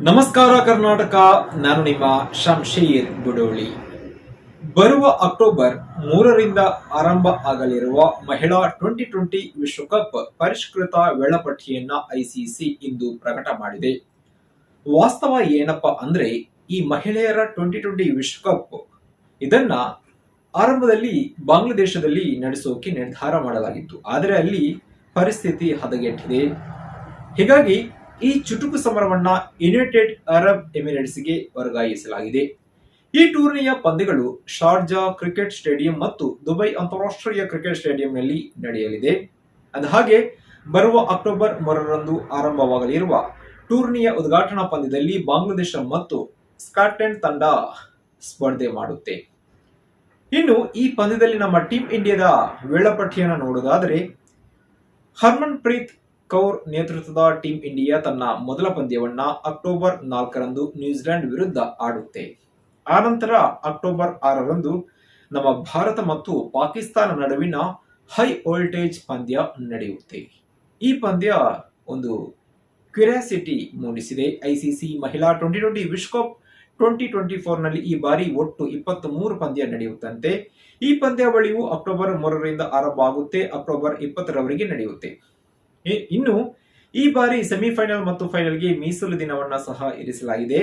ನಮಸ್ಕಾರ ಕರ್ನಾಟಕ. ನಾನು ನಿಮ್ಮ ಶಂಶೀರ್ ಬುಡೋಳಿ. ಬರುವ ಅಕ್ಟೋಬರ್ 3ರಿಂದ ಆರಂಭ ಆಗಲಿರುವ ಮಹಿಳಾ T20 ವಿಶ್ವಕಪ್ ಪರಿಷ್ಕೃತ ವೇಳಾಪಟ್ಟಿಯನ್ನ ಐಸಿಸಿ ಇಂದು ಪ್ರಕಟ ಮಾಡಿದೆ. ವಾಸ್ತವ ಏನಪ್ಪಾ ಅಂದ್ರೆ, ಈ ಮಹಿಳೆಯರ T20 ವಿಶ್ವಕಪ್ ಇದನ್ನ ಆರಂಭದಲ್ಲಿ ಬಾಂಗ್ಲಾದೇಶದಲ್ಲಿ ನಡೆಸೋಕೆ ನಿರ್ಧಾರ ಮಾಡಲಾಗಿತ್ತು. ಆದರೆ ಅಲ್ಲಿ ಪರಿಸ್ಥಿತಿ ಹದಗೆಟ್ಟಿದೆ. ಹೀಗಾಗಿ ಈ ಚುಟುಕು ಸಮರವನ್ನ ಯುನೈಟೆಡ್ ಅರಬ್ ಎಮಿರೇಟ್ಸ್ಗೆ ವರ್ಗಾಯಿಸಲಾಗಿದೆ. ಈ ಟೂರ್ನಿಯ ಪಂದ್ಯಗಳು ಶಾರ್ಜಾ ಕ್ರಿಕೆಟ್ ಸ್ಟೇಡಿಯಂ ಮತ್ತು ದುಬೈ ಅಂತಾರಾಷ್ಟ್ರೀಯ ಕ್ರಿಕೆಟ್ ಸ್ಟೇಡಿಯಂನಲ್ಲಿ ನಡೆಯಲಿದೆ. ಅಂದಹಾಗೆ ಬರುವ ಅಕ್ಟೋಬರ್ 3ರಂದು ಆರಂಭವಾಗಲಿರುವ ಟೂರ್ನಿಯ ಉದ್ಘಾಟನಾ ಪಂದ್ಯದಲ್ಲಿ ಬಾಂಗ್ಲಾದೇಶ ಮತ್ತು ಸ್ಕಾಟ್ಲೆಂಡ್ ತಂಡ ಸ್ಪರ್ಧೆ ಮಾಡುತ್ತೆ. ಇನ್ನು ಈ ಪಂದ್ಯದಲ್ಲಿ ನಮ್ಮ ಟೀಮ್ ಇಂಡಿಯಾದ ವೇಳಾಪಟ್ಟಿಯನ್ನು ನೋಡುವುದಾದರೆ, ಹರ್ಮನ್ ಪ್ರೀತ್ ಕೌರ್ ನೇತೃತ್ವದ ಟೀಂ ಇಂಡಿಯಾ ತನ್ನ ಮೊದಲ ಪಂದ್ಯವನ್ನ ಅಕ್ಟೋಬರ್ 4ರಂದು ನ್ಯೂಜಿಲೆಂಡ್ ವಿರುದ್ಧ ಆಡುತ್ತೆ. ಆನಂತರ ಅಕ್ಟೋಬರ್ 6ರಂದು ನಮ್ಮ ಭಾರತ ಮತ್ತು ಪಾಕಿಸ್ತಾನ ನಡುವಿನ ಹೈ ವೋಲ್ಟೇಜ್ ಪಂದ್ಯ ನಡೆಯುತ್ತೆ. ಈ ಪಂದ್ಯ ಒಂದು ಕ್ಯೂರಿಯಾಸಿಟಿ ಮೂಡಿಸಿದೆ. ಐಸಿಸಿ ಮಹಿಳಾ T20 ವಿಶ್ವಕಪ್ 2024ನಲ್ಲಿ ಈ ಬಾರಿ ಒಟ್ಟು 23 ಪಂದ್ಯ ನಡೆಯುತ್ತಂತೆ. ಈ ಪಂದ್ಯಾವಳಿಯು ಅಕ್ಟೋಬರ್ 3ರಿಂದ ಆರಂಭ ಆಗುತ್ತೆ, ಅಕ್ಟೋಬರ್ 20ರವರೆಗೆ ನಡೆಯುತ್ತೆ. ಇನ್ನು ಈ ಬಾರಿ ಸೆಮಿಫೈನಲ್ ಮತ್ತು ಫೈನಲ್ಗೆ ಮೀಸಲು ದಿನವನ್ನ ಸಹ ಇರಿಸಲಾಗಿದೆ.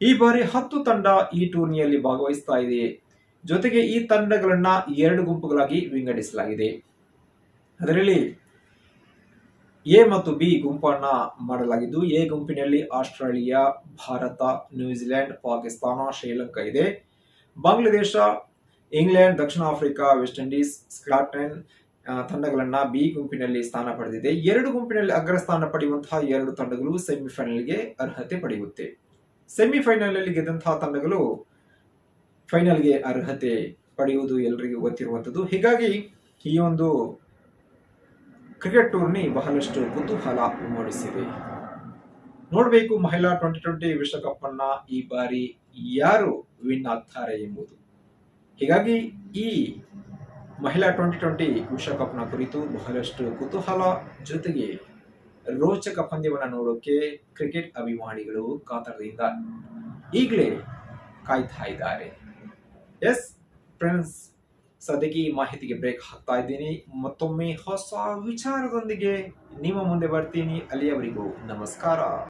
ಈ ಬಾರಿ 10 ತಂಡ ಈ ಟೂರ್ನಿಯಲ್ಲಿ ಭಾಗವಹಿಸ್ತಾ ಇದೆ. ಜೊತೆಗೆ ಈ ತಂಡಗಳನ್ನ 2 ಗುಂಪುಗಳಾಗಿ ವಿಂಗಡಿಸಲಾಗಿದೆ. ಅದರಲ್ಲಿ ಎ ಮತ್ತು ಬಿ ಗುಂಪನ್ನ ಮಾಡಲಾಗಿದ್ದು, ಎ ಗುಂಪಿನಲ್ಲಿ ಆಸ್ಟ್ರೇಲಿಯಾ, ಭಾರತ, ನ್ಯೂಜಿಲೆಂಡ್, ಪಾಕಿಸ್ತಾನ, ಶ್ರೀಲಂಕಾ ಇದೆ. ಬಾಂಗ್ಲಾದೇಶ, ಇಂಗ್ಲೆಂಡ್, ದಕ್ಷಿಣ ಆಫ್ರಿಕಾ, ವೆಸ್ಟ್ ಇಂಡೀಸ್, ಸ್ಕಾಟ್ಲೆಂಡ್ ತಂಡಗಳನ್ನ ಬಿ ಗುಂಪಿನಲ್ಲಿ ಸ್ಥಾನ ಪಡೆದಿದೆ. 2 ಗುಂಪಿನಲ್ಲಿ ಅಗ್ರಸ್ಥಾನ ಪಡೆಯುವಂತಹ 2 ತಂಡಗಳು ಸೆಮಿಫೈನಲ್ಗೆ ಅರ್ಹತೆ ಪಡೆಯುತ್ತೆ. ಸೆಮಿಫೈನಲ್ ಅಲ್ಲಿ ಗೆದ್ದಂತಹ ತಂಡಗಳು ಫೈನಲ್ಗೆ ಅರ್ಹತೆ ಪಡೆಯುವುದು ಎಲ್ಲರಿಗೂ ಗೊತ್ತಿರುವಂತದ್ದು. ಹೀಗಾಗಿ ಈ ಒಂದು ಕ್ರಿಕೆಟ್ ಟೂರ್ನಿ ಬಹಳಷ್ಟು ಕುತೂಹಲ ಮೂಡಿಸಿದೆ. ನೋಡಬೇಕು ಮಹಿಳಾ T20 ವಿಶ್ವಕಪ್ ಅನ್ನ ಈ ಬಾರಿ ಯಾರು ವಿನ್ ಆಗ್ತಾರೆ ಎಂಬುದು. ಹೀಗಾಗಿ ಈ ಮಹಿಳಾ T20 ವಿಶ್ವಕಪ್ನ ಕುರಿತು ಬಹಳಷ್ಟು ಕುತೂಹಲ ಜೊತೆಗೆ ರೋಚಕ ಪಂದ್ಯವನ್ನು ನೋಡೋಕೆ ಕ್ರಿಕೆಟ್ ಅಭಿಮಾನಿಗಳು ಕಾತರದಿಂದ ಈಗಲೇ ಕಾಯ್ತಾ ಇದ್ದಾರೆ. ಎಸ್ ಫ್ರೆಂಡ್ಸ್, ಸದ್ಯಕ್ಕೆ ಈ ಮಾಹಿತಿಗೆ ಬ್ರೇಕ್ ಹಾಕ್ತಾ ಇದ್ದೀನಿ. ಮತ್ತೊಮ್ಮೆ ಹೊಸ ವಿಚಾರದೊಂದಿಗೆ ನಿಮ್ಮ ಮುಂದೆ ಬರ್ತೀನಿ. ಅಲ್ಲಿಯವರೆಗೂ ನಮಸ್ಕಾರ.